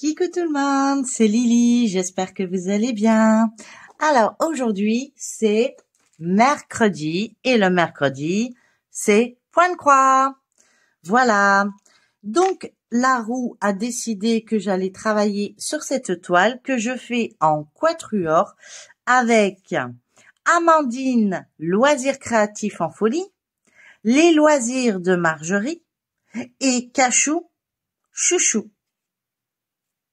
Coucou tout le monde, c'est Lily, j'espère que vous allez bien. Alors aujourd'hui c'est mercredi et le mercredi c'est point de croix. Voilà, donc la roue a décidé que j'allais travailler sur cette toile que je fais en quatuor avec Amandine, loisirs créatifs en folie, les loisirs de Marjorie et Cachou, chouchou.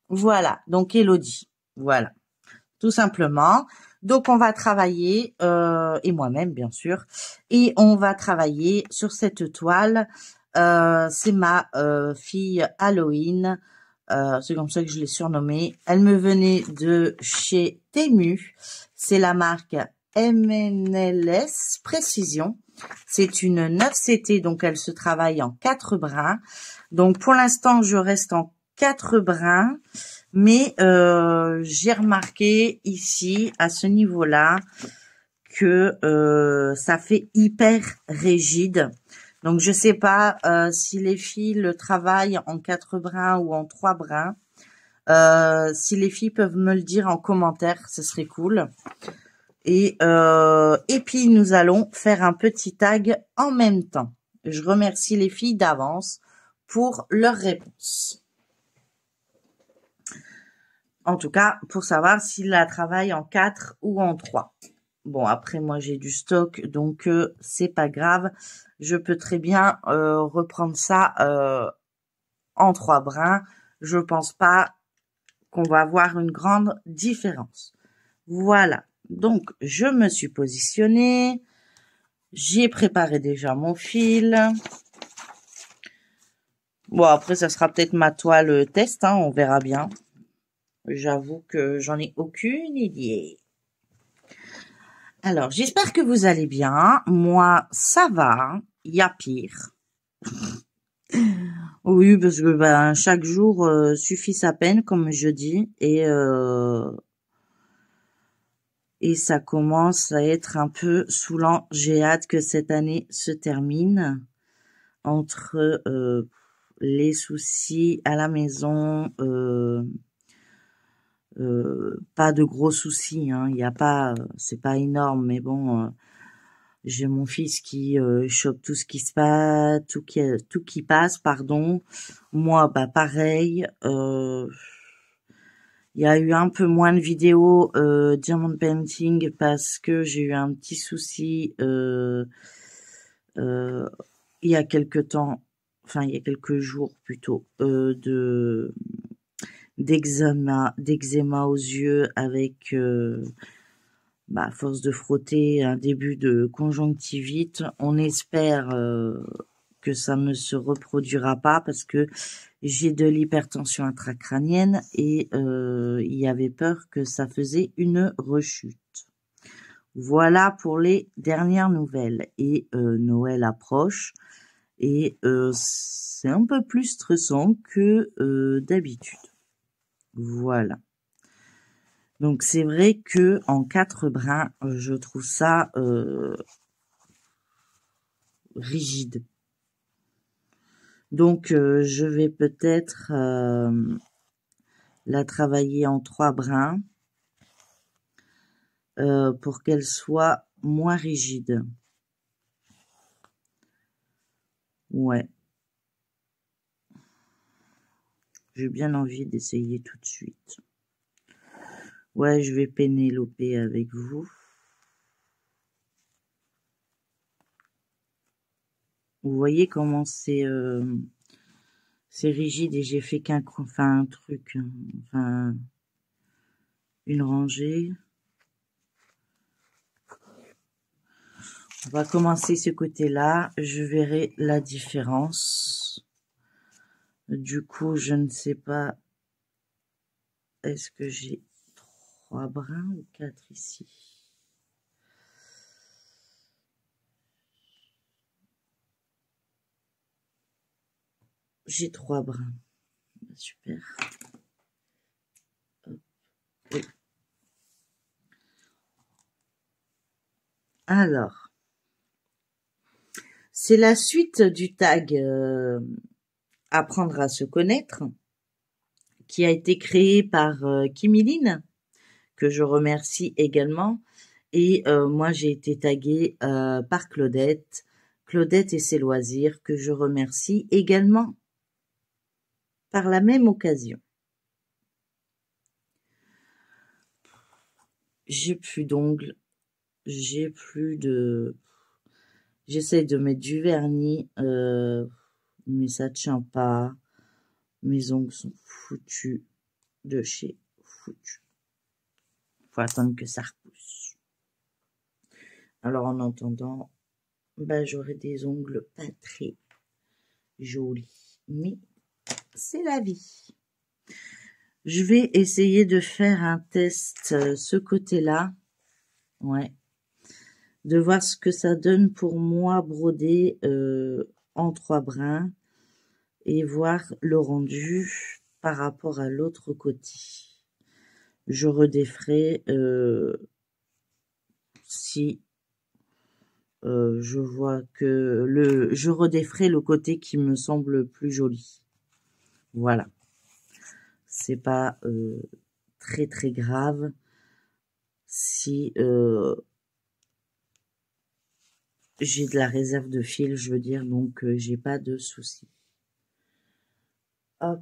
Voilà, donc Elodie, voilà, tout simplement. Donc on va travailler, et moi-même bien sûr, et on va travailler sur cette toile. C'est ma fille Halloween, c'est comme ça que je l'ai surnommée. Elle me venait de chez Temu, c'est la marque MNLS Précision. C'est une 9CT, donc elle se travaille en 4 brins. Donc pour l'instant je reste en 4 brins, mais j'ai remarqué ici à ce niveau-là que ça fait hyper rigide. Donc je sais pas si les filles le travaillent en 4 brins ou en 3 brins. Si les filles peuvent me le dire en commentaire, ce serait cool. Et puis nous allons faire un petit tag en même temps. Je remercie les filles d'avance pour leur réponse. En tout cas, pour savoir s'il la travaille en 4 ou en 3. Bon, après, moi, j'ai du stock, donc c'est pas grave. Je peux très bien reprendre ça en 3 brins. Je pense pas qu'on va avoir une grande différence. Voilà. Donc, je me suis positionnée. J'ai préparé déjà mon fil. Bon, après, ça sera peut-être ma toile test, hein, on verra bien. J'avoue que j'en ai aucune idée. Alors, j'espère que vous allez bien. Moi, ça va. Il y a pire. Oui, parce que chaque jour suffit sa peine, comme je dis, et ça commence à être un peu saoulant. J'ai hâte que cette année se termine. Entre les soucis à la maison, pas de gros soucis, hein. Il y a pas, c'est pas énorme, mais bon, j'ai mon fils qui chope tout ce qui se passe, tout qui passe, pardon. Moi, pareil. Il y a eu un peu moins de vidéos Diamond Painting parce que j'ai eu un petit souci il y a quelques temps, enfin il y a quelques jours plutôt, d'eczéma aux yeux avec à force de frotter un début de conjonctivite. On espère que ça ne se reproduira pas parce que j'ai de l'hypertension intracrânienne et il y avait peur que ça faisait une rechute. Voilà pour les dernières nouvelles. Et Noël approche et c'est un peu plus stressant que d'habitude. Voilà. Donc c'est vrai que en 4 brins, je trouve ça rigide. Donc je vais peut-être la travailler en 3 brins pour qu'elle soit moins rigide. Ouais. J'ai bien envie d'essayer tout de suite. Ouais, je vais pénéloper avec vous. Vous voyez comment c'est rigide et j'ai fait un truc, enfin une rangée. On va commencer ce côté-là. Je verrai la différence. Du coup, je ne sais pas. Est-ce que j'ai 3 brins ou 4 ici? J'ai 3 brins. Super. Hop. Oui. Alors, c'est la suite du tag apprendre à se connaître qui a été créé par Kimiline, que je remercie également. Et moi, j'ai été taguée par Claudette et ses loisirs, que je remercie également par la même occasion. J'ai plus d'ongles, j'ai plus de... J'essaie de mettre du vernis, mais ça tient pas. Mes ongles sont foutus de chez foutus. Faut attendre que ça repousse. Alors en attendant, j'aurai des ongles pas très jolis, mais c'est la vie. Je vais essayer de faire un test ce côté-là, ouais, de voir ce que ça donne pour moi broder en 3 brins et voir le rendu par rapport à l'autre côté. Je redéferai si je vois que je redéferai le côté qui me semble plus joli. Voilà. C'est pas très très grave si j'ai de la réserve de fil, je veux dire, donc j'ai pas de soucis. Hop.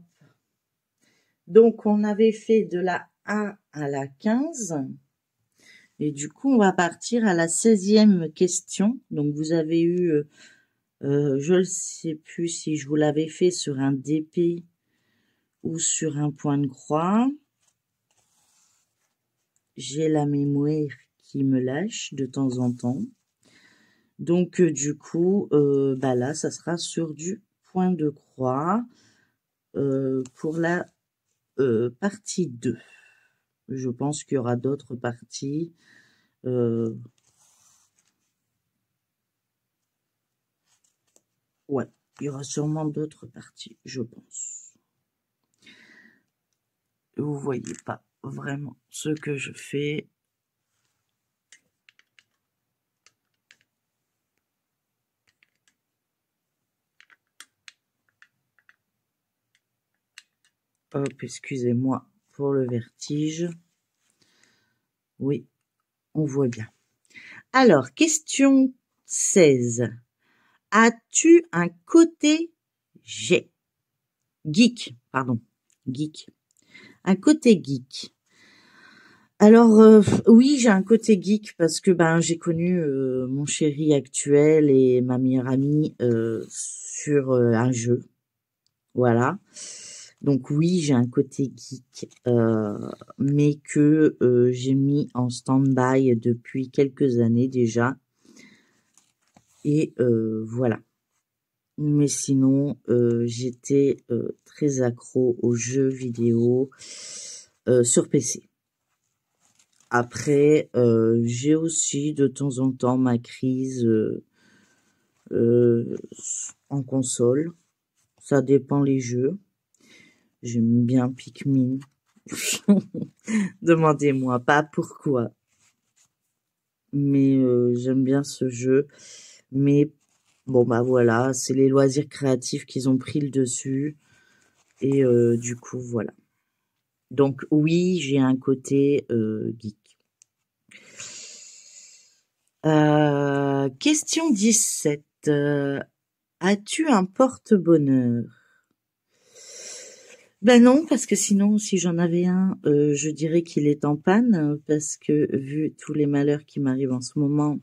Donc on avait fait de la A à la 15. Et du coup, on va partir à la 16e question. Donc, vous avez eu, je ne sais plus si je vous l'avais fait sur un DP ou sur un point de croix. J'ai la mémoire qui me lâche de temps en temps. Donc, du coup, là, ça sera sur du point de croix pour la partie 2. Je pense qu'il y aura d'autres parties. Ouais, il y aura sûrement d'autres parties, je pense. Vous voyez pas vraiment ce que je fais. Hop, excusez-moi pour le vertige. Oui, on voit bien. Alors, question 16. As-tu un côté geek, pardon, geek. Un côté geek. Alors, oui, j'ai un côté geek parce que j'ai connu mon chéri actuel et ma meilleure amie sur un jeu. Voilà. Donc oui, j'ai un côté geek, mais que j'ai mis en stand-by depuis quelques années déjà. Et voilà. Mais sinon, j'étais très accro aux jeux vidéo sur PC. Après, j'ai aussi de temps en temps ma crise en console. Ça dépend les jeux. J'aime bien Pikmin. Demandez-moi pas pourquoi. Mais j'aime bien ce jeu. Mais bon, voilà, c'est les loisirs créatifs qui ont pris le dessus. Et du coup, voilà. Donc oui, j'ai un côté geek. Question 17. As-tu un porte-bonheur? Ben non, parce que sinon, si j'en avais un, je dirais qu'il est en panne, parce que vu tous les malheurs qui m'arrivent en ce moment,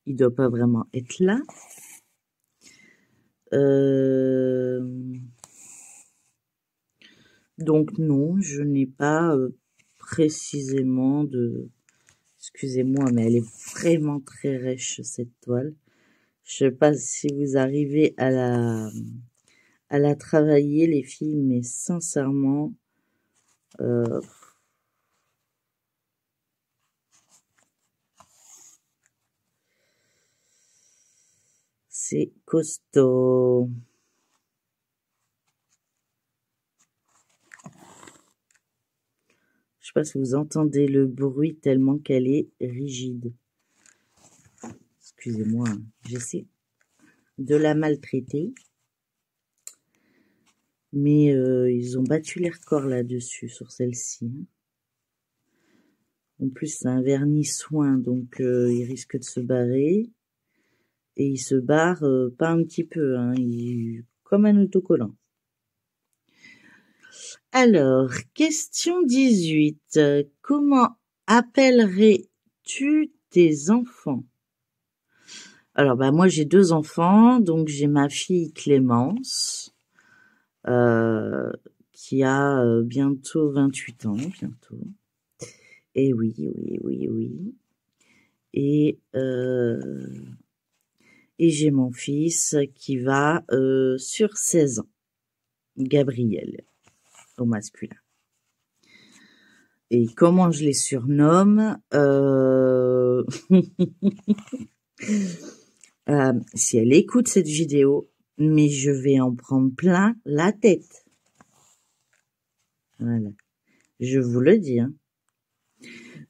il doit pas vraiment être là. Donc non, je n'ai pas précisément de... Excusez-moi, mais elle est vraiment très rêche, cette toile. Je sais pas si vous arrivez à la travailler, les filles, mais sincèrement, c'est costaud. Je sais pas si vous entendez le bruit tellement qu'elle est rigide. Excusez-moi, j'essaie de la maltraiter. Mais ils ont battu les records là-dessus, sur celle-ci. En plus, c'est un vernis soin, donc il risque de se barrer. Et il se barre pas un petit peu, hein, comme un autocollant. Alors, question 18. Comment appellerais-tu tes enfants? Alors, bah, moi, j'ai 2 enfants, donc j'ai ma fille Clémence, qui a bientôt 28 ans, bientôt. Et oui, oui, oui, oui. Et j'ai mon fils qui va sur 16 ans, Gabriel, au masculin. Et comment je les surnomme si elle écoute cette vidéo, mais je vais en prendre plein la tête. Voilà, je vous le dis. Hein.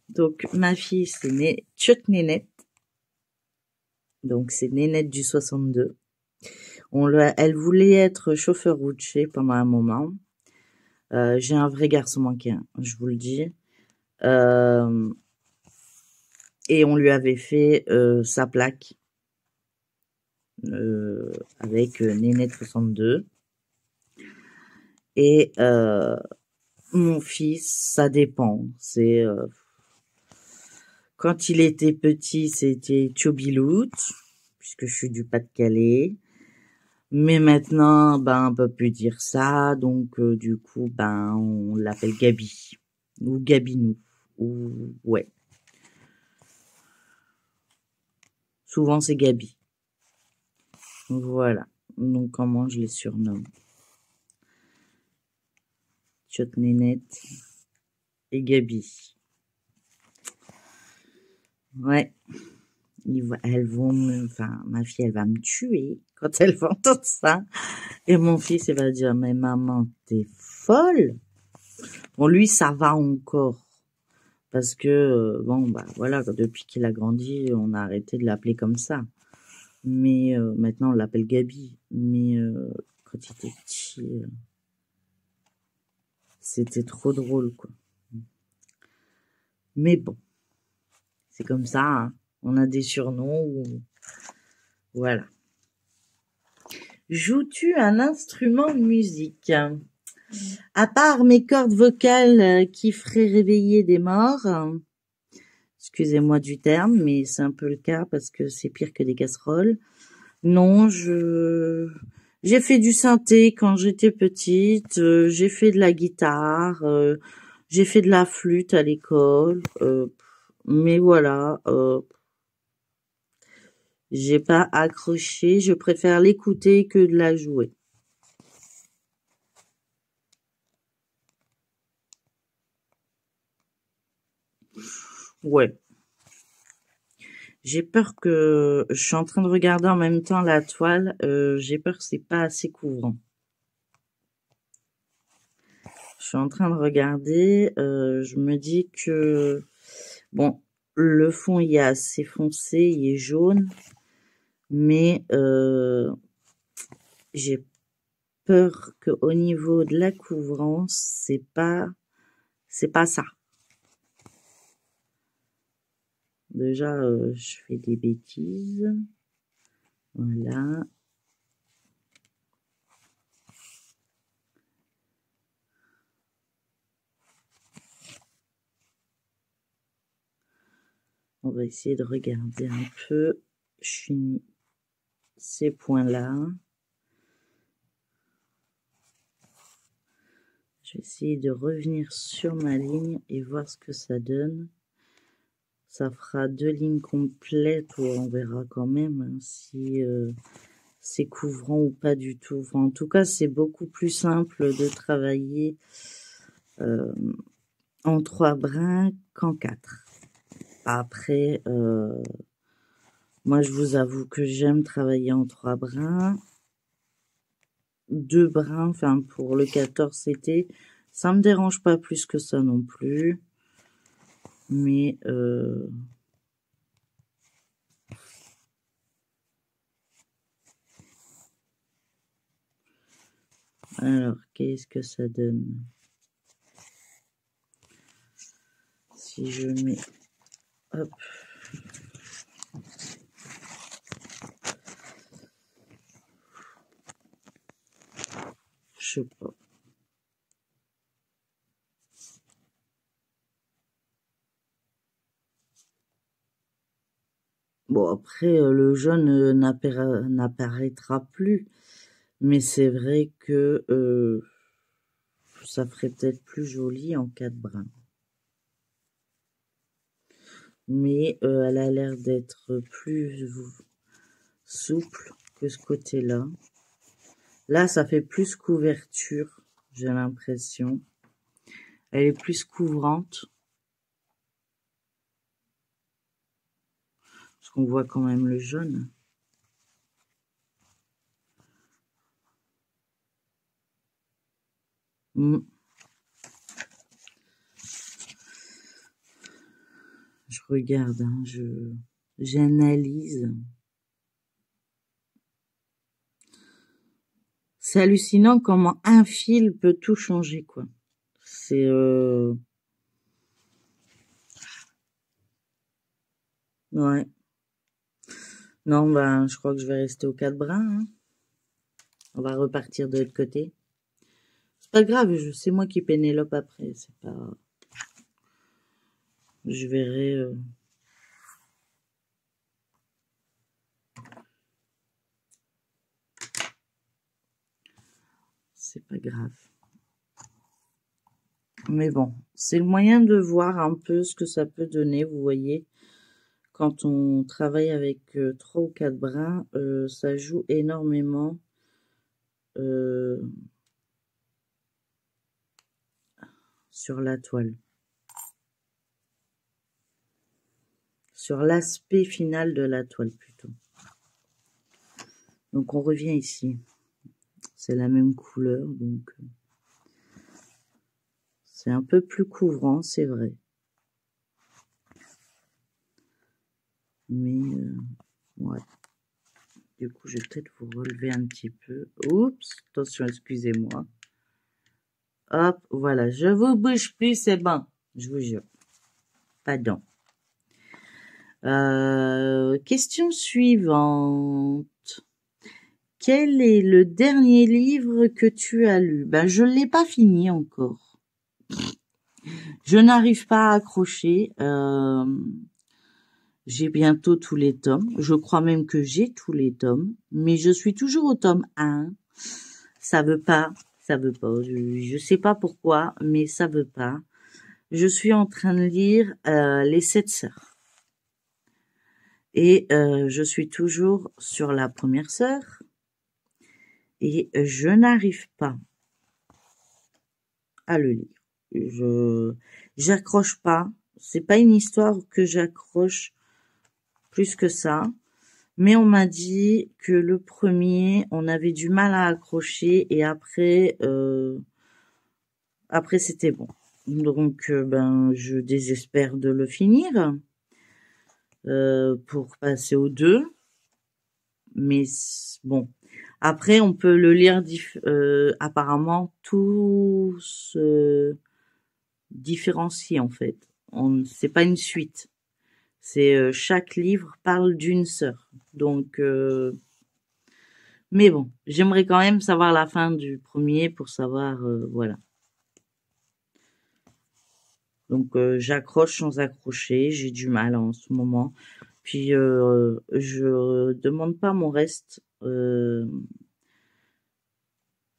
Donc, ma fille, c'est Tchot Nénette. Donc, c'est Nénette du 62. Elle voulait être chauffeur routier pendant un moment. J'ai un vrai garçon manquin, je vous le dis. Et on lui avait fait sa plaque avec Nénette 62. Et mon fils, ça dépend. C'est quand il était petit, c'était Chobilout, puisque je suis du Pas-de-Calais. Mais maintenant, ben, on peut plus dire ça, donc du coup, ben, on l'appelle Gabi ou Gabinou, ou ouais. Souvent, c'est Gabi. Voilà. Donc, comment je les surnomme? Tchot Nénette et Gabi. Ouais. Elles vont ma fille, elle va me tuer quand elle va entendre ça. Et mon fils, il va dire, mais maman, t'es folle? Bon, lui, ça va encore. Parce que, bon, bah, voilà, depuis qu'il a grandi, on a arrêté de l'appeler comme ça. Mais, maintenant, on l'appelle Gabi. Mais, quand il était petit, c'était trop drôle, quoi. Mais bon. C'est comme ça, hein. On a des surnoms où, voilà. Joues-tu un instrument de musique? À part mes cordes vocales qui feraient réveiller des morts, excusez-moi du terme, mais c'est un peu le cas parce que c'est pire que des casseroles. Non, j'ai fait du synthé quand j'étais petite, j'ai fait de la guitare, j'ai fait de la flûte à l'école, mais voilà, j'ai pas accroché, je préfère l'écouter que de la jouer. Ouais. J'ai peur que... Je suis en train de regarder en même temps la toile. J'ai peur que c'est pas assez couvrant. Je suis en train de regarder. Je me dis que... Bon, le fond, il est assez foncé. Il est jaune. Mais j'ai peur qu'au niveau de la couvrance, c'est pas ça. Déjà, je fais des bêtises. Voilà. On va essayer de regarder un peu. Je finis ces points-là. Je vais essayer de revenir sur ma ligne et voir ce que ça donne. Ça fera 2 lignes complètes, ou on verra quand même hein, si c'est couvrant ou pas du tout. Enfin, en tout cas, c'est beaucoup plus simple de travailler en 3 brins qu'en 4. Après, moi, je vous avoue que j'aime travailler en 3 brins. 2 brins, enfin, pour le 14, c'était... Ça me dérange pas plus que ça non plus. Mais... Alors, qu'est-ce que ça donne? Si je mets... Hop. Je sais pas. Bon, après, le jaune n'apparaîtra plus. Mais c'est vrai que ça ferait peut-être plus joli en 4 brins. Mais elle a l'air d'être plus souple que ce côté-là. Là, ça fait plus couverture, j'ai l'impression. Elle est plus couvrante. Parce qu'on voit quand même le jaune. Je regarde, hein, j'analyse. C'est hallucinant comment un fil peut tout changer, quoi. C'est ouais. Non, ben, je crois que je vais rester aux 4 brins, hein. On va repartir de l'autre côté. C'est pas grave, c'est moi qui Pénélope après, c'est pas... Je verrai... C'est pas grave. Mais bon, c'est le moyen de voir un peu ce que ça peut donner, vous voyez. Quand on travaille avec 3 ou 4 brins, ça joue énormément sur la toile. Sur l'aspect final de la toile, plutôt. Donc, on revient ici. C'est la même couleur, donc... c'est un peu plus couvrant, c'est vrai. Mais, ouais. Du coup, je vais peut-être vous relever un petit peu. Oups, attention, excusez-moi. Hop, voilà, je vous bouge plus, c'est bon. Je vous jure. Pardon. Question suivante. Quel est le dernier livre que tu as lu? Ben, je l'ai pas fini encore. Je n'arrive pas à accrocher. J'ai bientôt tous les tomes. Je crois même que j'ai tous les tomes. Mais je suis toujours au tome 1. Ça veut pas. Je sais pas pourquoi, mais ça veut pas. Je suis en train de lire Les 7 sœurs. Et je suis toujours sur la première sœur. Et je n'arrive pas à le lire. J'accroche pas. C'est pas une histoire que j'accroche plus que ça. Mais on m'a dit que le premier, on avait du mal à accrocher et après c'était bon. Donc ben je désespère de le finir pour passer aux 2. Mais bon, après on peut le lire apparemment tout se différencie en fait. C'est pas une suite. C'est chaque livre parle d'une sœur. Donc mais bon, j'aimerais quand même savoir la fin du premier pour savoir voilà. Donc j'accroche sans accrocher, j'ai du mal en ce moment. Puis je demande pas mon reste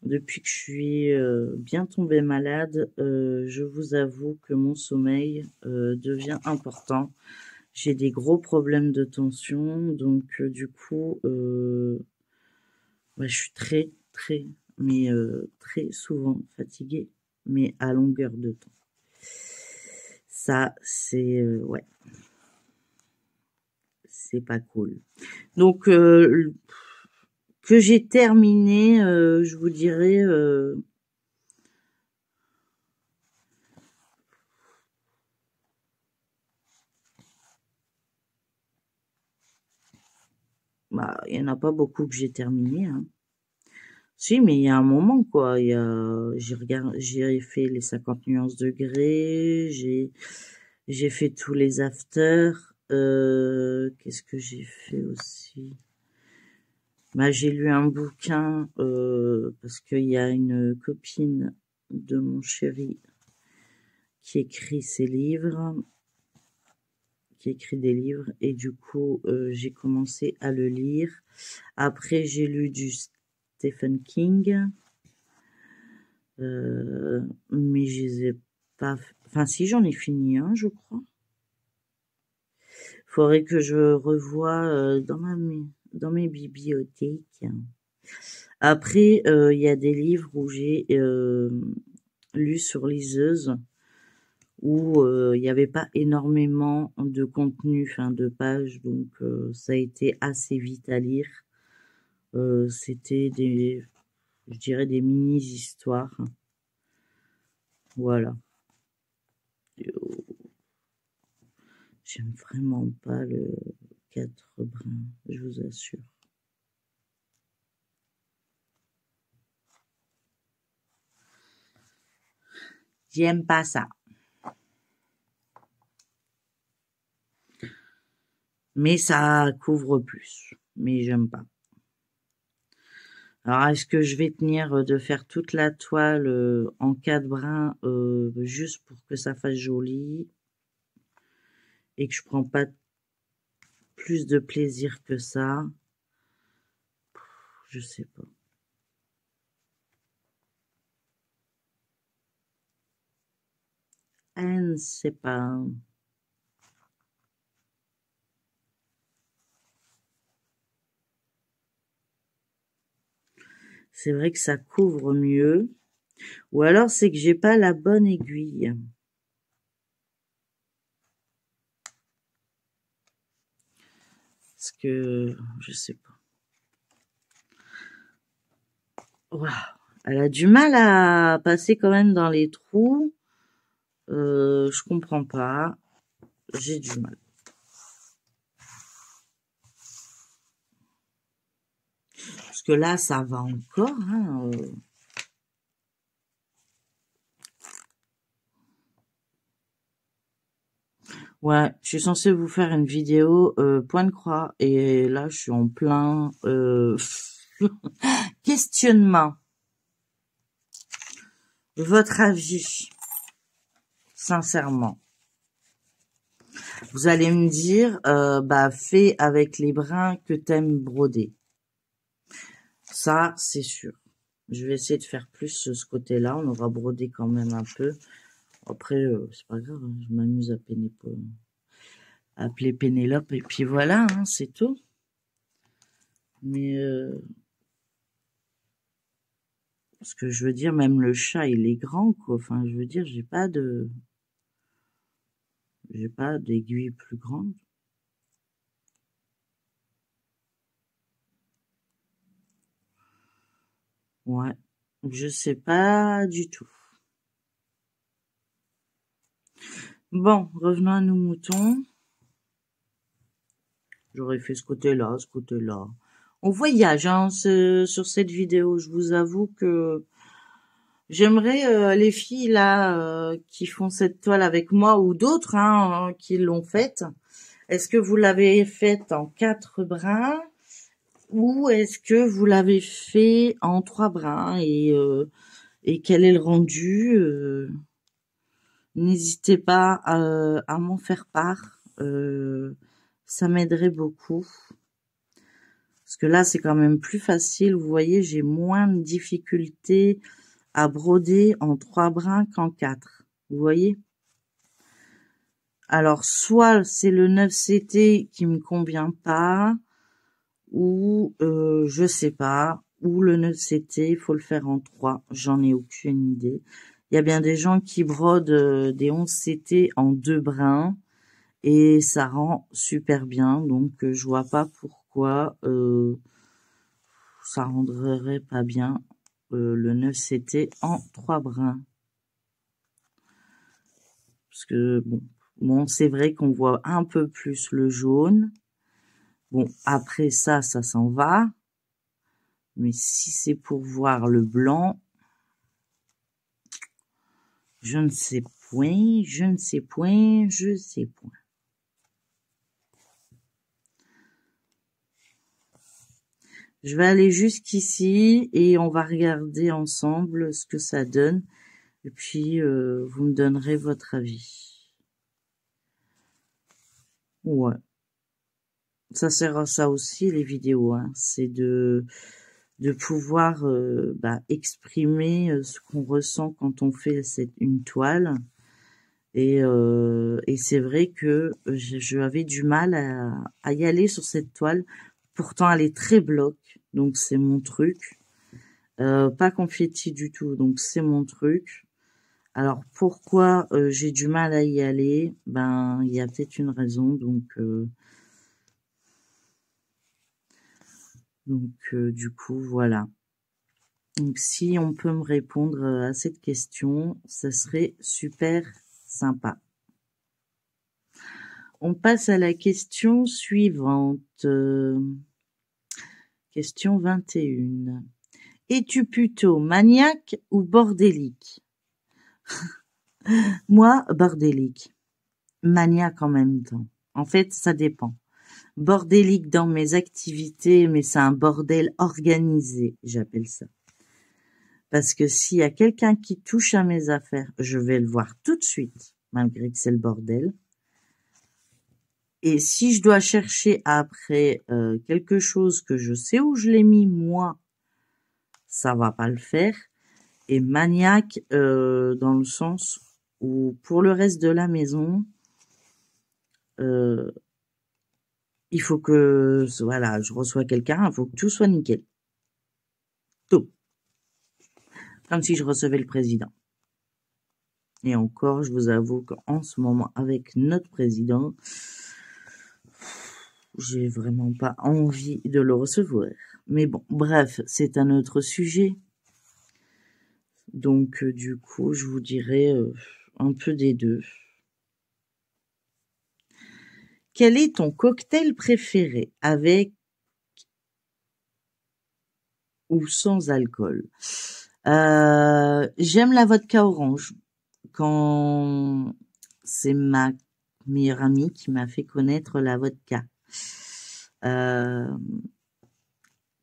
depuis que je suis bien tombée malade. Je vous avoue que mon sommeil devient important. J'ai des gros problèmes de tension, donc du coup, je suis très souvent fatiguée, mais à longueur de temps. Ça, c'est ouais, c'est pas cool. Donc que j'ai terminé, je vous dirais. Il y en a pas beaucoup que j'ai terminé. Hein. Si, mais il y a un moment, quoi. J'ai fait les 50 nuances degrés, j'ai fait tous les afters. Qu'est-ce que j'ai fait aussi? Bah, j'ai lu un bouquin, parce qu'il y a une copine de mon chéri qui écrit ses livres, qui écrit des livres, et du coup, j'ai commencé à le lire. Après, j'ai lu du Stephen King. Mais je les ai pas... Enfin, si, j'en ai fini un, je crois. Faudrait que je revoie dans mes bibliothèques. Après, il y a des livres où j'ai lu sur liseuse, où il n'y avait pas énormément de contenu, enfin de pages, donc ça a été assez vite à lire. C'était je dirais des mini-histoires. Voilà. J'aime vraiment pas le 4 brins, je vous assure. J'aime pas ça. Mais ça couvre plus. Mais j'aime pas. Alors, est-ce que je vais tenir de faire toute la toile en 4 brins juste pour que ça fasse joli et que je prends pas plus de plaisir que ça? Je sais pas. Je ne sais pas. C'est vrai que ça couvre mieux. Ou alors c'est que j'ai pas la bonne aiguille. Parce que je sais pas. Waouh, elle a du mal à passer quand même dans les trous. Je comprends pas. J'ai du mal. Parce que là, ça va encore. Hein, Ouais, je suis censée vous faire une vidéo point de croix. Et là, je suis en plein questionnement. Votre avis, sincèrement. Vous allez me dire, bah, fais avec les brins que t'aimes broder. Ça, c'est sûr. Je vais essayer de faire plus ce côté-là. On aura brodé quand même un peu. Après, c'est pas grave. Hein, je m'amuse à appeler Pénélope et puis voilà, hein, c'est tout. Mais ce que je veux dire, même le chat, il est grand, quoi. Enfin, je veux dire, j'ai pas d'aiguille plus grande. Ouais, je sais pas du tout. Bon, revenons à nos moutons. J'aurais fait ce côté-là, ce côté-là. On voyage hein, sur cette vidéo. Je vous avoue que j'aimerais les filles là qui font cette toile avec moi ou d'autres hein, qui l'ont faite. Est-ce que vous l'avez faite en 4 brins ou est-ce que vous l'avez fait en 3 brins et quel est le rendu N'hésitez pas à m'en faire part. Ça m'aiderait beaucoup. Parce que là, c'est quand même plus facile. Vous voyez, j'ai moins de difficultés à broder en 3 brins qu'en 4. Vous voyez? Alors, soit c'est le 9CT qui me convient pas, ou je sais pas, ou le 9CT, il faut le faire en 3. J'en ai aucune idée. Il y a bien des gens qui brodent des 11CT en 2 brins, et ça rend super bien. Donc, je vois pas pourquoi ça rendrait pas bien le 9CT en 3 brins. Parce que, bon, c'est vrai qu'on voit un peu plus le jaune. Bon, après ça s'en va. Mais si c'est pour voir le blanc, je ne sais point, je ne sais point, je sais point. Je vais aller jusqu'ici et on va regarder ensemble ce que ça donne. Et puis, vous me donnerez votre avis. Ouais. Ça sert à ça aussi, les vidéos. Hein. C'est de pouvoir exprimer ce qu'on ressent quand on fait une toile. Et c'est vrai que j'avais du mal à y aller sur cette toile. Pourtant, elle est très bloc, donc c'est mon truc. Pas confetti du tout, donc c'est mon truc. Alors pourquoi j'ai du mal à y aller? Ben, il y a peut-être une raison, donc du coup voilà. Donc si on peut me répondre à cette question, ça serait super sympa. On passe à la question suivante. Question 21. Es-tu plutôt maniaque ou bordélique? Moi, bordélique. Maniaque en même temps. En fait, ça dépend. Bordélique dans mes activités, mais c'est un bordel organisé, j'appelle ça. Parce que s'il y a quelqu'un qui touche à mes affaires, je vais le voir tout de suite, malgré que c'est le bordel. Et si je dois chercher après quelque chose que je sais où je l'ai mis, moi, ça va pas le faire. Et maniaque dans le sens où pour le reste de la maison, il faut que, voilà, je reçois quelqu'un, il faut que tout soit nickel. Tout. Comme si je recevais le président. Et encore, je vous avoue qu'en ce moment, avec notre président, j'ai vraiment pas envie de le recevoir. Mais bon, bref, c'est un autre sujet. Donc, du coup, je vous dirai un peu des deux. Quel est ton cocktail préféré, avec ou sans alcool? J'aime la vodka orange. Quand c'est ma meilleure amie qui m'a fait connaître la vodka. Elle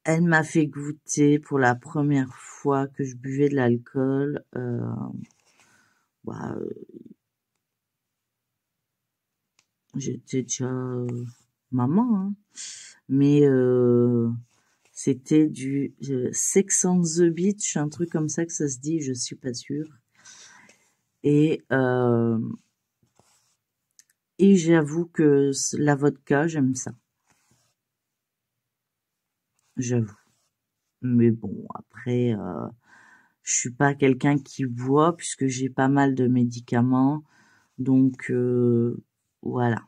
m'a fait goûter pour la première fois que je buvais de l'alcool. J'étais déjà maman, hein. Mais c'était du Sex on the Beach, un truc comme ça que ça se dit, je suis pas sûre. Et j'avoue que la vodka, j'aime ça. J'avoue. Mais bon, après, je suis pas quelqu'un qui boit puisque j'ai pas mal de médicaments. Donc, voilà.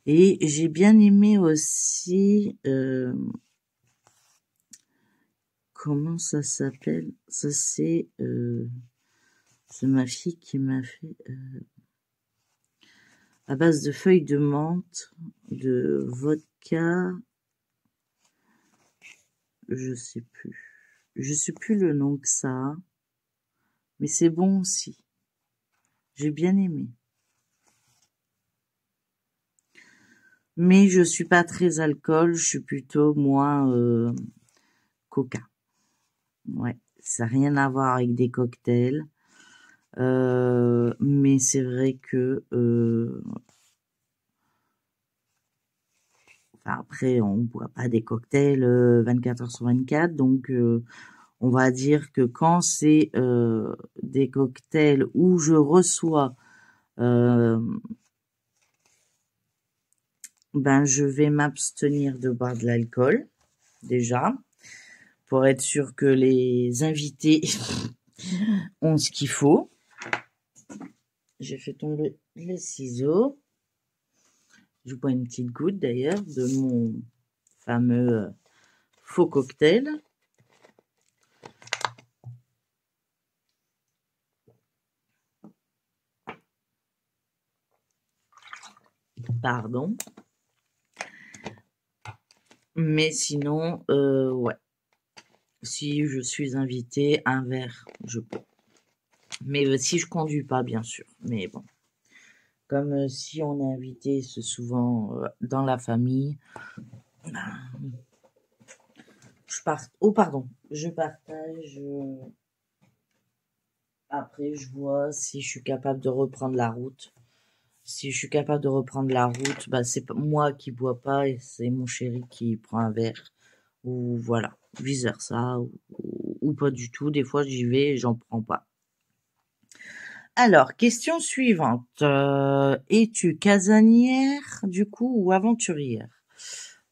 Et j'ai bien aimé aussi, comment ça s'appelle? Ça, c'est ma fille qui m'a fait, à base de feuilles de menthe, de vodka, je sais plus le nom que ça, mais c'est bon aussi. J'ai bien aimé. Mais je suis pas très alcool, je suis plutôt moi coca. Ouais, ça n'a rien à voir avec des cocktails. Mais c'est vrai que après on boit pas des cocktails 24 heures sur 24, donc on va dire que quand c'est des cocktails où je reçois je vais m'abstenir de boire de l'alcool déjà pour être sûr que les invités ont ce qu'il faut. J'ai fait tomber les ciseaux. Je bois une petite goutte d'ailleurs de mon fameux faux cocktail. Pardon. Mais sinon, ouais. Si je suis invitée, un verre, je peux. Mais si je conduis pas, bien sûr. Mais bon, comme si on est invité, c'est souvent dans la famille. Ben, oh pardon, je partage. Après, je vois si je suis capable de reprendre la route. Si je suis capable de reprendre la route, bah c'est moi qui bois pas et c'est mon chéri qui prend un verre. Ou voilà, vice versa, ou pas du tout. Des fois, j'y vais et j'en prends pas. Alors, question suivante. Es-tu casanière, du coup, ou aventurière?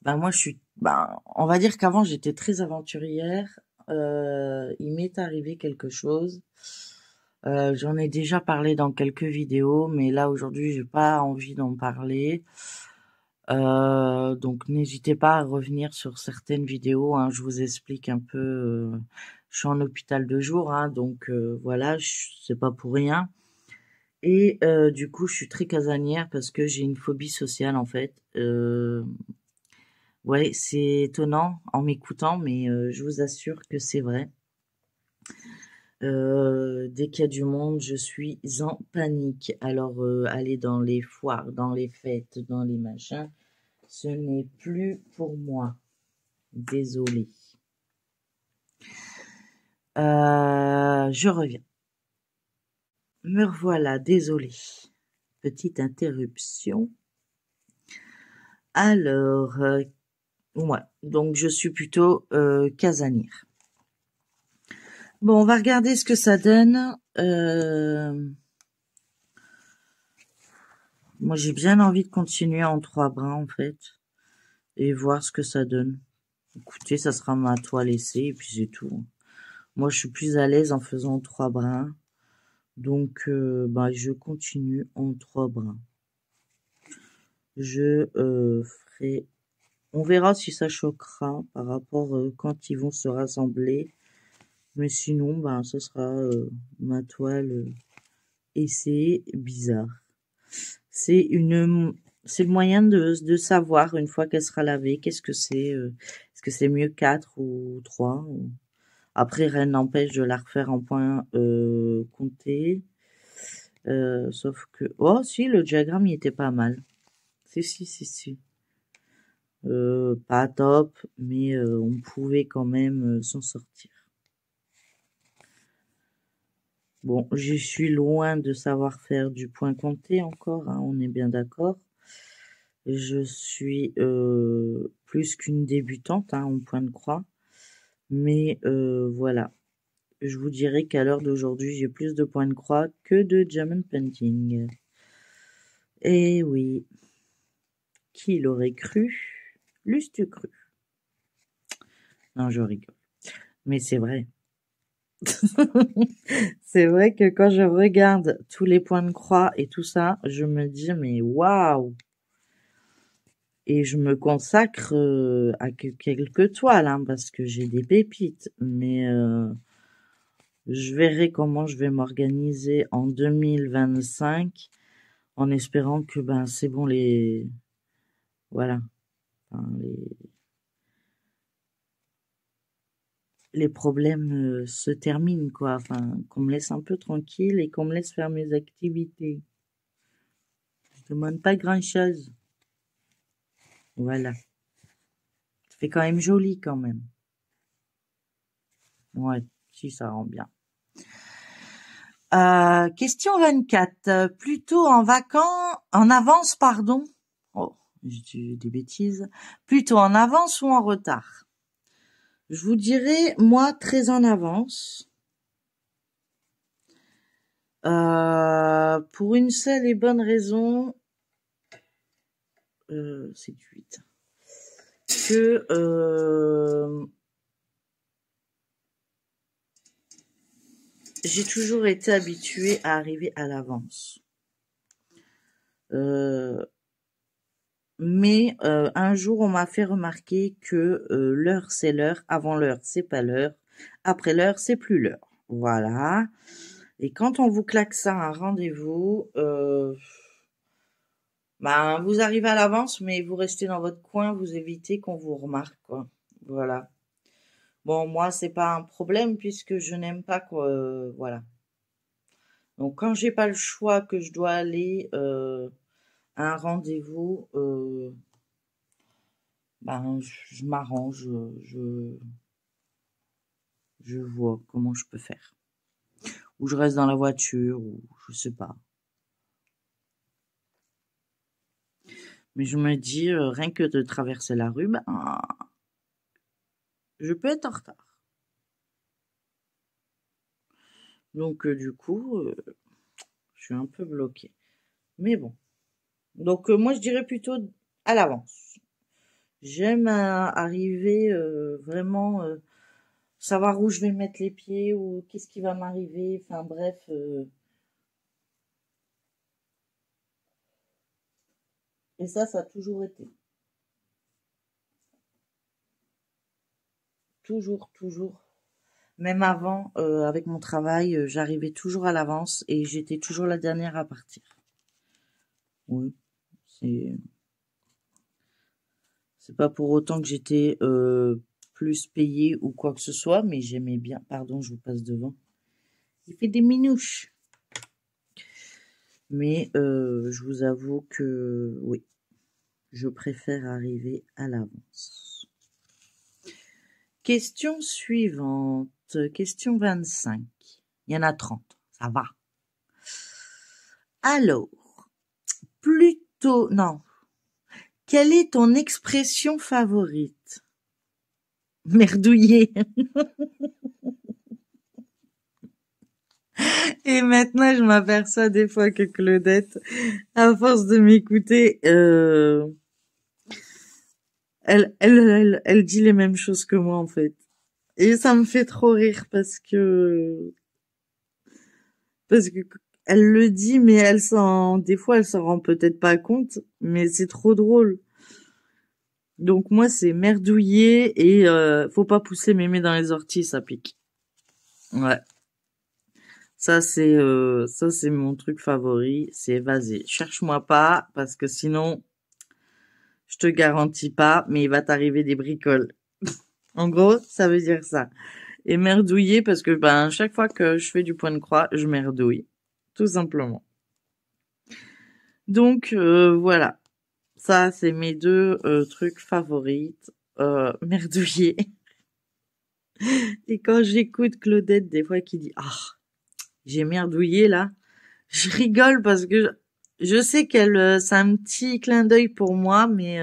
Ben, moi, on va dire qu'avant, j'étais très aventurière. Il m'est arrivé quelque chose. J'en ai déjà parlé dans quelques vidéos, mais là, aujourd'hui, j'ai pas envie d'en parler. Donc, n'hésitez pas à revenir sur certaines vidéos, hein. Je vous explique un peu. Je suis en hôpital de jour, hein, donc voilà, c'est pas pour rien. Et du coup, je suis très casanière parce que j'ai une phobie sociale en fait. Ouais, c'est étonnant en m'écoutant, mais je vous assure que c'est vrai. Dès qu'il y a du monde, je suis en panique. Alors, aller dans les foires, dans les fêtes, dans les machins, ce n'est plus pour moi. Désolée. Je reviens. Me revoilà, désolée. Petite interruption. Alors, ouais, donc je suis plutôt casanière. Bon, on va regarder ce que ça donne. Moi, j'ai bien envie de continuer en 3 brins, en fait, et voir ce que ça donne. Écoutez, ça sera ma toile essai, et puis c'est tout. Moi, je suis plus à l'aise en faisant 3 brins. Donc, bah, je continue en 3 brins. Je ferai... On verra si ça choquera par rapport quand ils vont se rassembler. Mais sinon, ben, ce sera ma toile essai bizarre. C'est c'est le moyen de savoir une fois qu'elle sera lavée, qu'est-ce que c'est. Est-ce que c'est mieux 4 ou 3 Après, rien n'empêche de la refaire en point compté. Sauf que... Oh, si, le diagramme, il était pas mal. Si. Pas top, mais on pouvait quand même s'en sortir. Bon, je suis loin de savoir faire du point compté encore, hein, on est bien d'accord. Je suis plus qu'une débutante hein, en point de croix. Mais voilà, je vous dirais qu'à l'heure d'aujourd'hui, j'ai plus de points de croix que de diamond painting. Eh oui, qui l'aurait cru? L'eussent-tu cru? Non, je rigole. Mais c'est vrai. C'est vrai que quand je regarde tous les points de croix et tout ça, je me dis, mais waouh! Et je me consacre à quelques toiles, hein, parce que j'ai des pépites. Mais je verrai comment je vais m'organiser en 2025, en espérant que ben c'est bon voilà, enfin, les problèmes se terminent quoi. Enfin, qu'on me laisse un peu tranquille et qu'on me laisse faire mes activités. Je demande pas grand-chose. Voilà. Ça fait quand même joli quand même. Ouais, si ça rend bien. Question 24. Plutôt en avance, pardon. Oh, j'ai dit des bêtises. Plutôt en avance ou en retard? Je vous dirais, moi, très en avance. Pour une seule et bonne raison, c'est 8. Que j'ai toujours été habituée à arriver à l'avance. Mais un jour, on m'a fait remarquer que l'heure, c'est l'heure. Avant l'heure, c'est pas l'heure. Après l'heure, c'est plus l'heure. Voilà. Et quand on vous claque ça à un rendez-vous, Ben, vous arrivez à l'avance, mais vous restez dans votre coin, vous évitez qu'on vous remarque, quoi. Voilà. Bon, moi, c'est pas un problème puisque je n'aime pas quoi, voilà. Donc, quand j'ai pas le choix, que je dois aller à un rendez-vous, ben, je m'arrange, je vois comment je peux faire. Ou je reste dans la voiture, ou je sais pas. Mais je me dis, rien que de traverser la rue, ben, je peux être en retard. Donc, du coup, je suis un peu bloquée. Mais bon. Donc, moi, je dirais plutôt à l'avance. J'aime arriver vraiment savoir où je vais mettre les pieds ou qu'est-ce qui va m'arriver. Enfin bref, et ça a toujours été. Toujours, toujours. Même avant, avec mon travail, j'arrivais toujours à l'avance et j'étais toujours la dernière à partir. Oui, c'est c'est pas pour autant que j'étais plus payée ou quoi que ce soit, mais j'aimais bien. Pardon, je vous passe devant. Il fait des minouches. Mais je vous avoue que oui, je préfère arriver à l'avance. Question suivante. Question 25. Il y en a 30. Ça va. Alors, plutôt, non. Quelle est ton expression favorite? Merdouiller. Et maintenant, je m'aperçois des fois que Claudette, à force de m'écouter, elle dit les mêmes choses que moi, en fait. Et ça me fait trop rire parce que elle le dit, mais des fois, elle s'en rend peut-être pas compte, mais c'est trop drôle. Donc moi, c'est merdouiller et faut pas pousser mémé dans les orties, ça pique. Ouais. Ça c'est mon truc favori, c'est vas-y, cherche-moi pas parce que sinon je te garantis pas, mais il va t'arriver des bricoles. En gros, ça veut dire ça. Et merdouiller parce que ben chaque fois que je fais du point de croix, je merdouille, tout simplement. Donc voilà, ça c'est mes deux trucs favorites. Merdouiller. Et quand j'écoute Claudette des fois qui dit ah j'ai merdouillé là, je rigole parce que je sais qu'elle c'est un petit clin d'œil pour moi, mais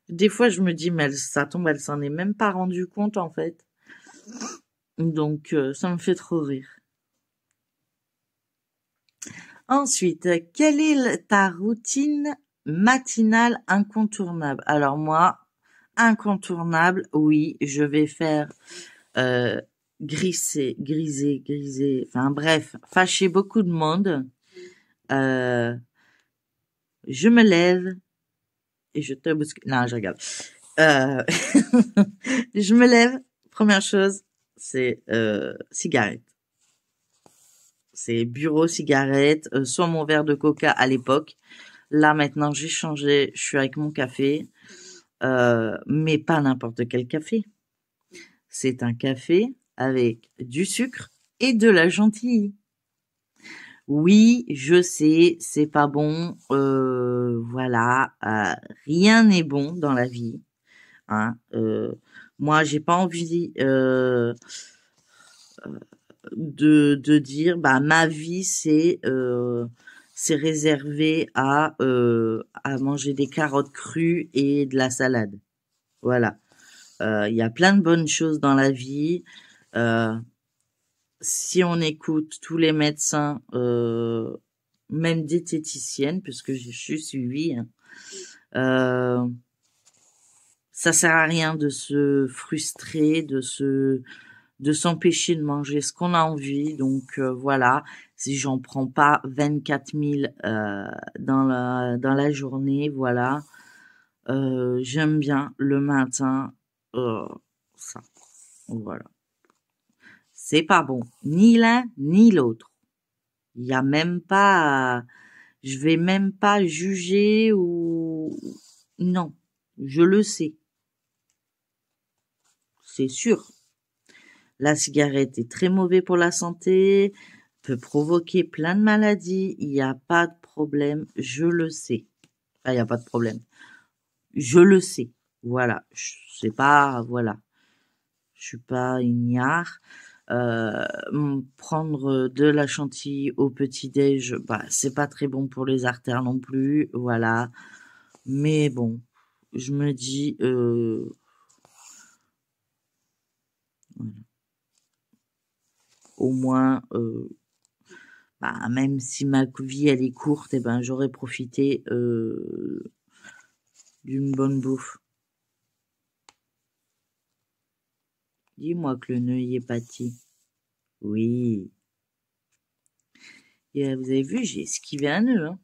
des fois je me dis mais ça tombe, elle s'en est même pas rendue compte en fait. Donc ça me fait trop rire. Ensuite, quelle est ta routine matinale incontournable? Alors moi, incontournable, oui, je vais faire euh, griser, enfin bref, fâcher beaucoup de monde. Euh, je me lève et je te bouscule. Non, je regarde. Euh, je me lève, première chose, c'est cigarette. C'est bureau, cigarette, soit mon verre de coca à l'époque. Là maintenant j'ai changé, je suis avec mon café, mais pas n'importe quel café. C'est un café avec du sucre et de la chantilly. Oui, je sais, c'est pas bon, voilà, rien n'est bon dans la vie, hein. Moi, j'ai pas envie de dire, bah ma vie c'est réservé à manger des carottes crues et de la salade. Voilà. Il y a plein de bonnes choses dans la vie. Euh, Si on écoute tous les médecins, même diététiciennes, puisque je suis suivie, hein, euh, ça sert à rien de se frustrer, de s'empêcher de manger ce qu'on a envie. Donc voilà, si j'en prends pas 24 000 dans la journée, voilà, j'aime bien le matin, ça, voilà. C'est pas bon, ni l'un ni l'autre. Il y a même pas Je vais même pas juger ou non, je le sais, c'est sûr. La cigarette est très mauvaise pour la santé, peut provoquer plein de maladies, il n'y a pas de problème, je le sais. Enfin, il n'y a pas de problème. Je le sais. Voilà. C'est pas, voilà. Je suis pas ignare. Prendre de la chantilly au petit-déj, bah, c'est pas très bon pour les artères non plus. Voilà. Mais bon, je me dis, voilà. Au moins, bah, même si ma vie elle est courte, eh ben, j'aurais profité d'une bonne bouffe. Dis-moi que le nœud y est pâti. Oui. Et vous avez vu, j'ai esquivé un nœud. Hein.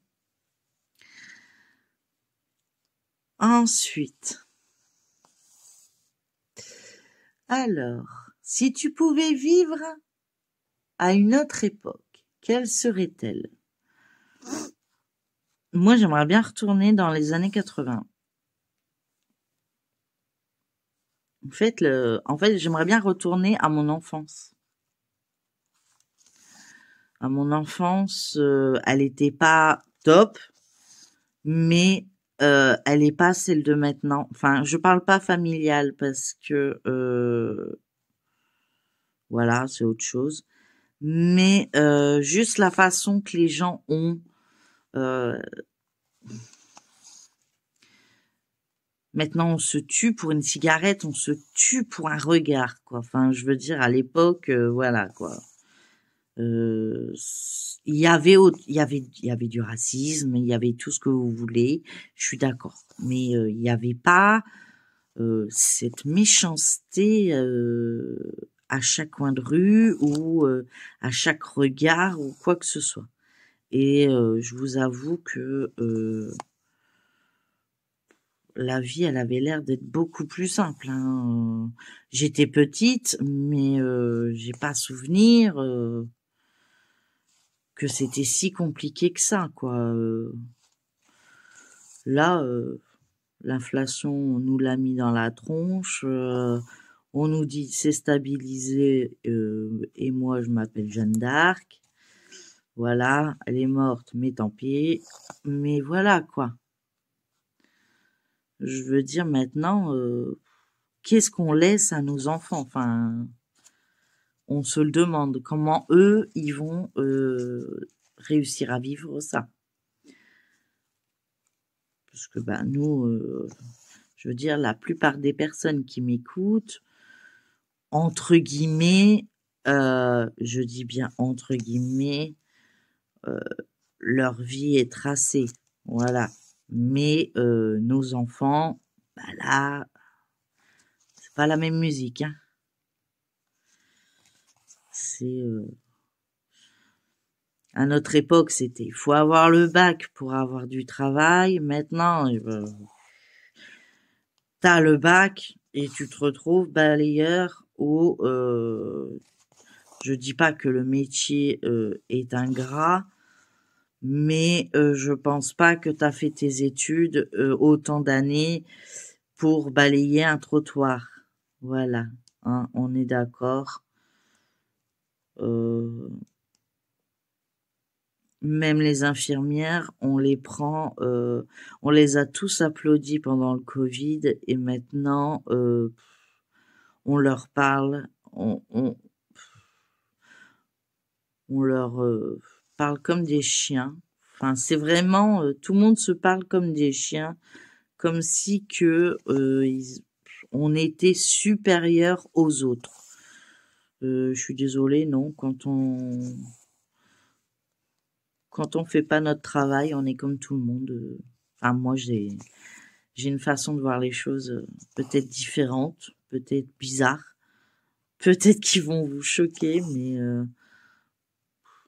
Ensuite, alors, si tu pouvais vivre à une autre époque, quelle serait-elle? Moi, j'aimerais bien retourner dans les années 80. En fait, j'aimerais bien retourner à mon enfance. À mon enfance, elle était pas top, mais elle est pas celle de maintenant. Enfin, je parle pas familiale parce que voilà, c'est autre chose. Mais juste la façon que les gens ont. euh, Maintenant, on se tue pour une cigarette, on se tue pour un regard, quoi. Enfin, je veux dire, à l'époque, voilà, quoi. Il y avait du racisme, il y avait tout ce que vous voulez. Je suis d'accord, mais il n'y avait pas cette méchanceté à chaque coin de rue ou à chaque regard ou quoi que ce soit. Et je vous avoue que la vie, elle avait l'air d'être beaucoup plus simple. Hein. J'étais petite, mais j'ai pas souvenir que c'était si compliqué que ça, quoi. Là, l'inflation, on nous l'a mis dans la tronche. On nous dit c'est stabilisé. Et moi, je m'appelle Jeanne d'Arc. Voilà, elle est morte, mais tant pis. Mais voilà, quoi. Je veux dire maintenant, qu'est-ce qu'on laisse à nos enfants? Enfin, on se le demande. Comment eux, ils vont réussir à vivre ça? Parce que bah nous, je veux dire, la plupart des personnes qui m'écoutent, entre guillemets, je dis bien entre guillemets, euh, leur vie est tracée, voilà. Mais nos enfants, bah là, c'est pas la même musique, hein. C'est à notre époque, c'était il faut avoir le bac pour avoir du travail. Maintenant, t'as le bac et tu te retrouves balayeur ou je dis pas que le métier est ingrat, mais je pense pas que t'as fait tes études autant d'années pour balayer un trottoir. Voilà, hein, on est d'accord. Euh, Même les infirmières, on les a tous applaudis pendant le Covid et maintenant on leur parle, on leur parle comme des chiens. Enfin, c'est vraiment tout le monde se parle comme des chiens, comme si que on était supérieur aux autres. Je suis désolée, non, quand on fait pas notre travail, on est comme tout le monde. Enfin, moi, j'ai une façon de voir les choses peut-être différente, peut-être bizarre, peut-être qu'ils vont vous choquer, mais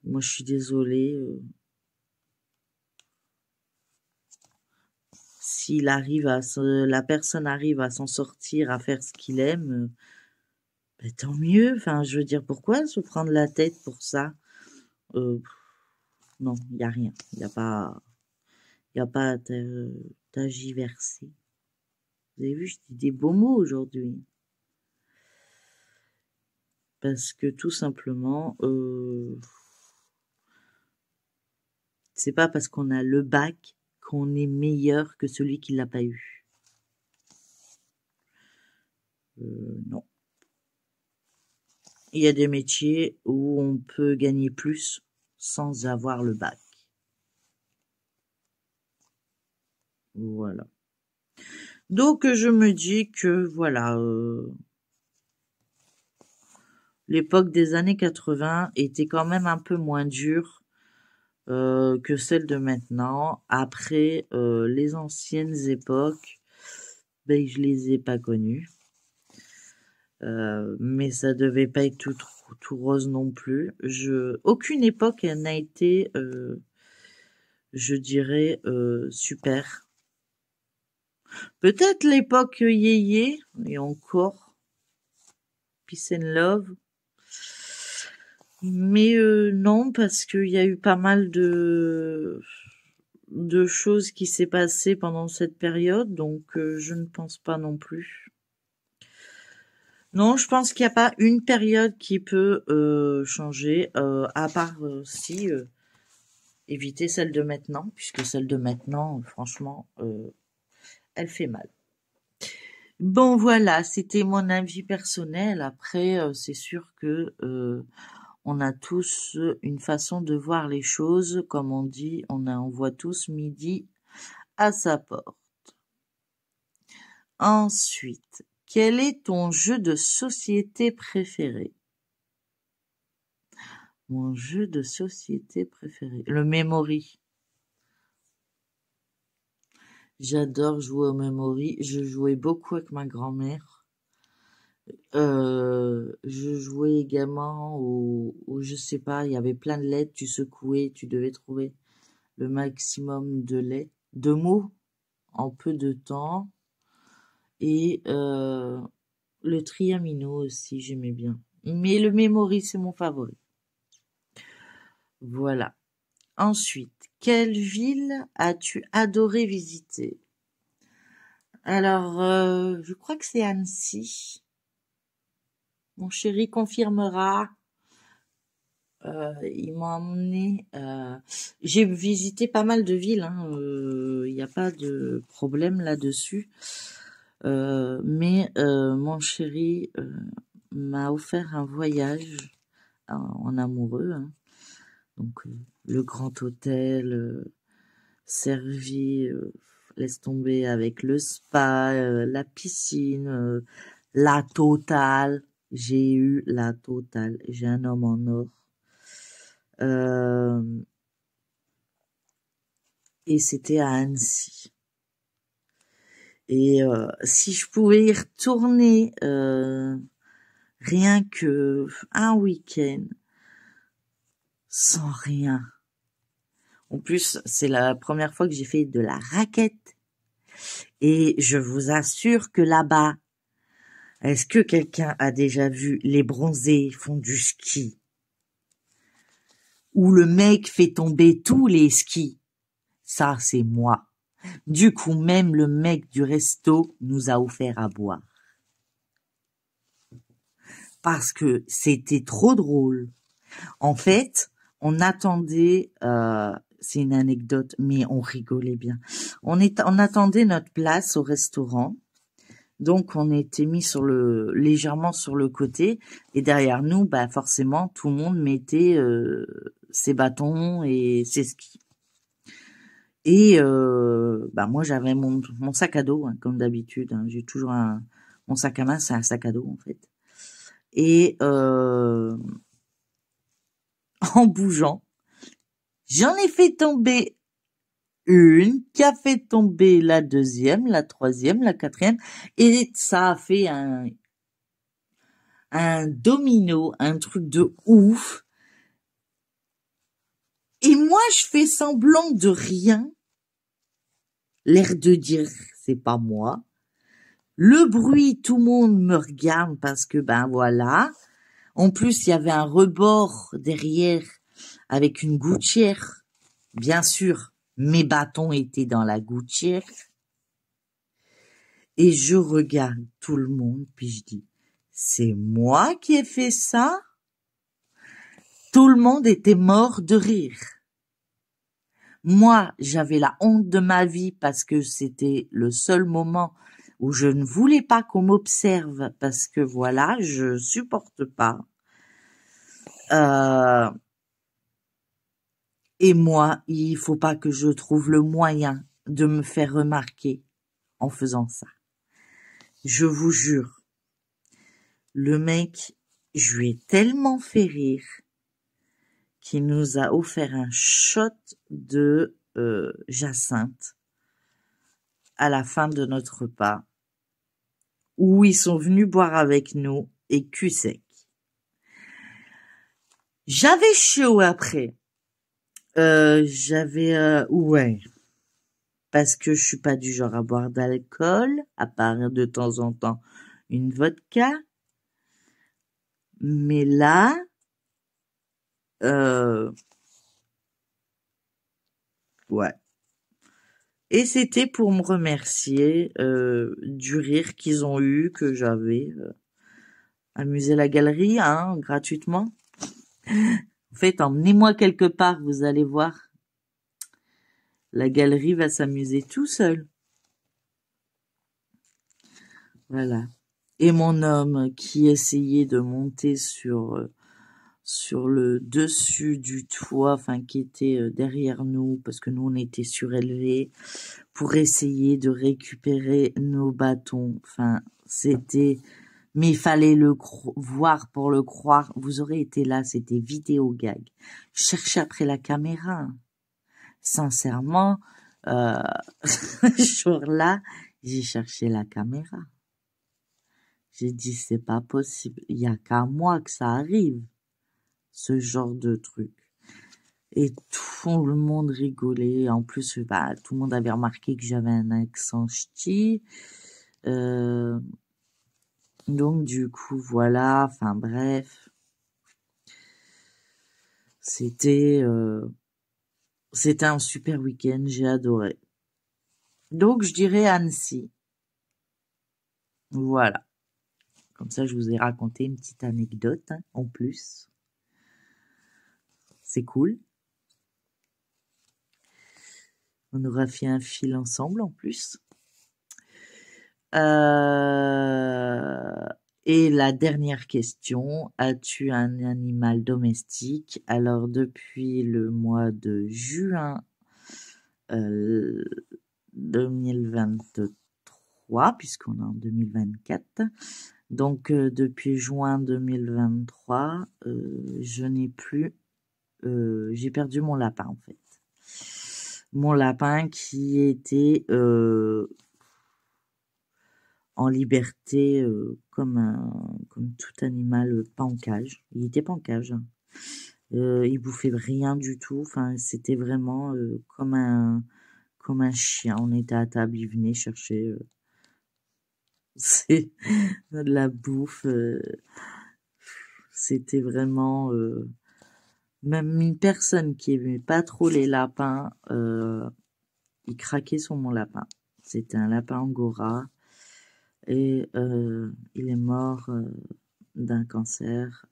moi, je suis désolée. S'il arrive la personne arrive à s'en sortir, à faire ce qu'il aime, ben, tant mieux. Enfin, je veux dire, pourquoi se prendre la tête pour ça? Euh, non, il n'y a rien. Il n'y a pas à tergiverser. Vous avez vu, je dis des beaux mots aujourd'hui. Parce que tout simplement, c'est pas parce qu'on a le bac qu'on est meilleur que celui qui l'a pas eu. Non. Il y a des métiers où on peut gagner plus sans avoir le bac. Voilà. Donc je me dis que voilà, l'époque des années 80 était quand même un peu moins dure que celle de maintenant. Après, les anciennes époques, ben je les ai pas connues. Mais ça devait pas être tout rose non plus. Aucune époque n'a été, je dirais, super. Peut-être l'époque yéyé, et encore, peace and love. Mais non, parce qu'il y a eu pas mal de choses qui s'est passées pendant cette période, donc je ne pense pas non plus. Non, je pense qu'il n'y a pas une période qui peut changer, à part si éviter celle de maintenant, puisque celle de maintenant, franchement, elle fait mal. Bon, voilà, c'était mon avis personnel. Après, c'est sûr que on a tous une façon de voir les choses. Comme on dit, on voit tous midi à sa porte. Ensuite, quel est ton jeu de société préféré? Mon jeu de société préféré, le Memory. J'adore jouer au Memory. Je jouais beaucoup avec ma grand-mère. Je jouais également je sais pas, il y avait plein de lettres, tu secouais, tu devais trouver le maximum de mots en peu de temps. Et le Triamino aussi, j'aimais bien. Mais le Memory, c'est mon favori. Voilà. Ensuite, quelle ville as-tu adoré visiter? Alors, je crois que c'est Annecy. Mon chéri confirmera. Il m'a emmené. J'ai visité pas mal de villes. Il n'y a pas de problème là-dessus. Mais mon chéri m'a offert un voyage en amoureux. Donc le grand hôtel servi, laisse tomber, avec le spa, la piscine, la totale. J'ai eu la totale. J'ai un homme en or. Et c'était à Annecy. Et si je pouvais y retourner rien que un week-end, sans rien. En plus, c'est la première fois que j'ai fait de la raquette. Et je vous assure que là-bas, est-ce que quelqu'un a déjà vu les bronzés font du ski? Où le mec fait tomber tous les skis? Ça, c'est moi. Du coup, même le mec du resto nous a offert à boire. Parce que c'était trop drôle. En fait, on attendait, c'est une anecdote, mais on rigolait bien. On attendait notre place au restaurant. Donc, on était mis légèrement sur le côté. Et derrière nous, bah, forcément, tout le monde mettait ses bâtons et ses skis. Et bah moi j'avais mon sac à dos, comme d'habitude. J'ai toujours mon sac à main, c'est un sac à dos en fait. Et en bougeant, j'en ai fait tomber une, qui a fait tomber la deuxième, la troisième, la quatrième, et ça a fait un domino, un truc de ouf. Et moi, je fais semblant de rien, l'air de dire c'est pas moi. Le bruit, tout le monde me regarde parce que ben voilà. En plus, il y avait un rebord derrière avec une gouttière Bien sûr, mes bâtons étaient dans la gouttière. Et je regarde tout le monde, puis je dis, c'est moi qui ai fait ça? Tout le monde était mort de rire. Moi, j'avais la honte de ma vie parce que c'était le seul moment où je ne voulais pas qu'on m'observe parce que voilà, je supporte pas. Et moi, il faut pas que je trouve le moyen de me faire remarquer en faisant ça. Je vous jure, le mec, je lui ai tellement fait rire qu'il nous a offert un shot de Jacinthe à la fin de notre repas, où ils sont venus boire avec nous et cul sec. J'avais chaud après. Ouais, parce que je suis pas du genre à boire d'alcool, à part de temps en temps une vodka. Mais là, ouais. Et c'était pour me remercier du rire qu'ils ont eu, que j'avais amusé la galerie, hein, gratuitement. En fait, emmenez-moi quelque part, vous allez voir. La galerie va s'amuser tout seul. Voilà. Et mon homme qui essayait de monter sur le dessus du toit, enfin qui était derrière nous, parce que nous on était surélevés, pour essayer de récupérer nos bâtons. Enfin, c'était... Mais il fallait le voir pour le croire. Vous aurez été là, c'était vidéo gag. Je cherchais après la caméra. Sincèrement, ce jour-là, j'ai cherché la caméra. J'ai dit, c'est pas possible. Il y a qu'à moi que ça arrive, ce genre de truc. Et tout le monde rigolait. En plus, bah, tout le monde avait remarqué que j'avais un accent ch'ti. Donc, du coup, voilà. Enfin, bref. C'était un super week-end. J'ai adoré. Donc, je dirais Annecy. Voilà. Comme ça, je vous ai raconté une petite anecdote, hein, en plus. C'est cool. On aura fait un fil ensemble, en plus. Et la dernière question, as-tu un animal domestique? Alors, depuis le mois de juin 2023, puisqu'on est en 2024, donc depuis juin 2023, je n'ai plus... j'ai perdu mon lapin, en fait. Mon lapin qui était... en liberté comme tout animal, pas en cage. Il était pas en cage. Hein. Il bouffait rien du tout. Enfin, c'était vraiment comme un chien. On était à table, il venait chercher c'est de la bouffe. C'était vraiment même une personne qui aimait pas trop les lapins, il craquait sur mon lapin. C'était un lapin angora. Et il est mort d'un cancer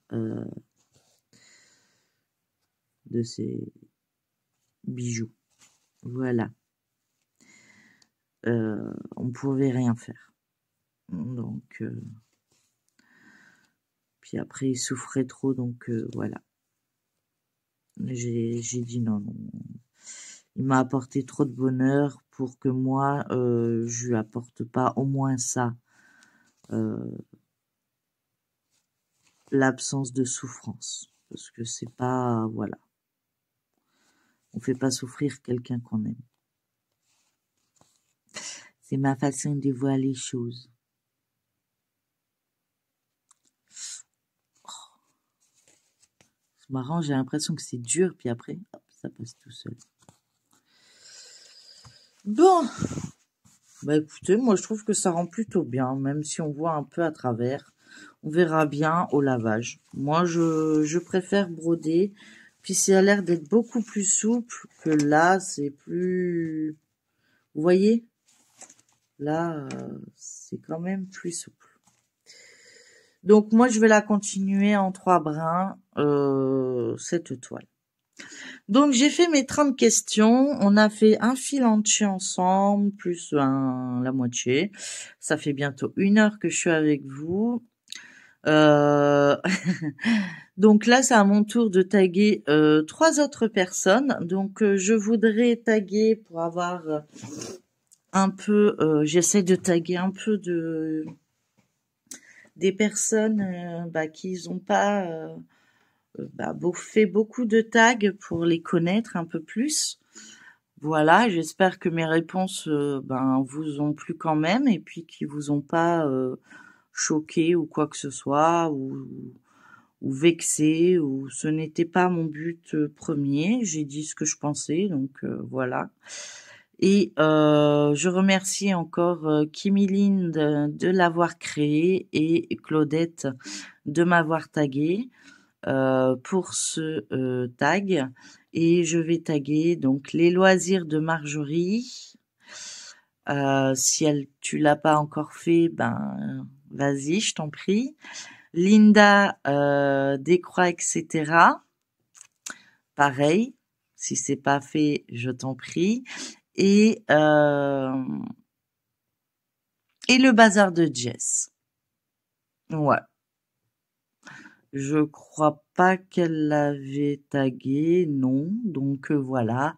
de ses bijoux. Voilà. On pouvait rien faire. Donc, puis après, il souffrait trop, donc voilà. J'ai dit non. Il m'a apporté trop de bonheur pour que moi, je lui apporte pas au moins ça. L'absence de souffrance. Parce que c'est pas... Voilà. On fait pas souffrir quelqu'un qu'on aime. C'est ma façon de voir les choses. C'est marrant, j'ai l'impression que c'est dur, puis après, hop, ça passe tout seul. Bon. Bah écoutez, moi je trouve que ça rend plutôt bien, même si on voit un peu à travers. On verra bien au lavage. Moi, je préfère broder Puis ça a l'air d'être beaucoup plus souple que là, c'est plus... Vous voyez? Là, c'est quand même plus souple. Donc moi, je vais la continuer en 3 brins, cette toile. Donc j'ai fait mes 30 questions. On a fait un fil entier ensemble, plus la moitié. Ça fait bientôt 1 heure que je suis avec vous. Donc là, c'est à mon tour de taguer 3 autres personnes. Donc je voudrais taguer pour avoir un peu... j'essaie de taguer un peu des personnes qui n'ont pas fait beaucoup de tags pour les connaître un peu plus. Voilà, j'espère que mes réponses vous ont plu quand même et puis qu'ils vous ont pas choqué ou quoi que ce soit ou vexé ou ce n'était pas mon but premier. J'ai dit ce que je pensais, donc voilà. Et je remercie encore Kimiline de l'avoir créé et Claudette de m'avoir tagué pour ce tag. Et je vais taguer donc les loisirs de Marjorie. Si tu l'as pas encore fait, vas-y, je t'en prie. Linda Décroix, etc. Pareil, si c'est pas fait, je t'en prie. Et le bazar de Jess. Ouais. Je crois pas qu'elle l'avait tagué, non. Donc voilà.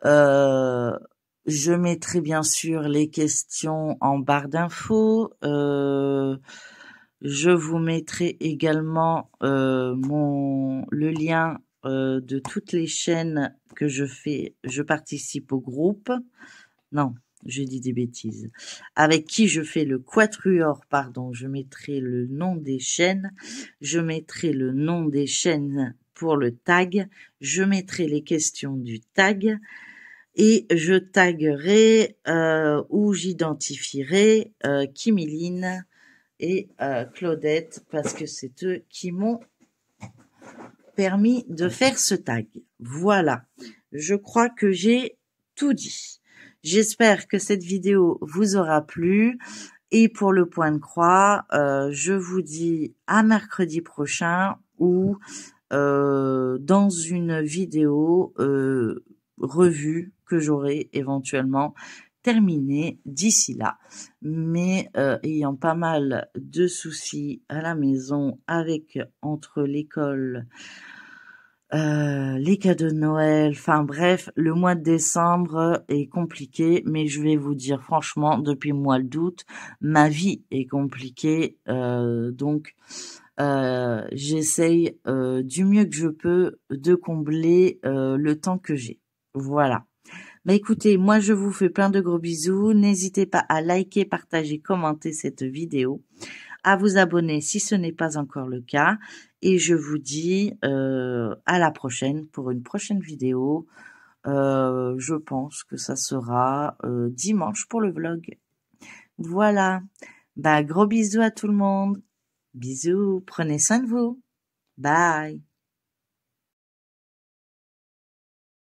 Je mettrai bien sûr les questions en barre d'infos. Je vous mettrai également le lien de toutes les chaînes que je fais. Je participe au groupe. Non, je dis des bêtises. Avec qui je fais le quatuor, pardon. Je mettrai le nom des chaînes. Je mettrai le nom des chaînes pour le tag. Je mettrai les questions du tag. Et je taguerai ou j'identifierai Kimiline et Claudette parce que c'est eux qui m'ont permis de faire ce tag. Voilà, je crois que j'ai tout dit. J'espère que cette vidéo vous aura plu. Et pour le point de croix, je vous dis à mercredi prochain ou dans une vidéo revue que j'aurai éventuellement terminée d'ici là. Mais ayant pas mal de soucis à la maison entre l'école, les cadeaux de Noël, enfin bref, le mois de décembre est compliqué, mais je vais vous dire franchement, depuis le mois d'août, ma vie est compliquée, donc j'essaye du mieux que je peux de combler le temps que j'ai. Voilà. Écoutez, moi je vous fais plein de gros bisous. N'hésitez pas à liker, partager, commenter cette vidéo, à vous abonner si ce n'est pas encore le cas. Et je vous dis à la prochaine pour une prochaine vidéo. Je pense que ça sera dimanche pour le vlog. Voilà. Gros bisous à tout le monde. Bisous. Prenez soin de vous. Bye.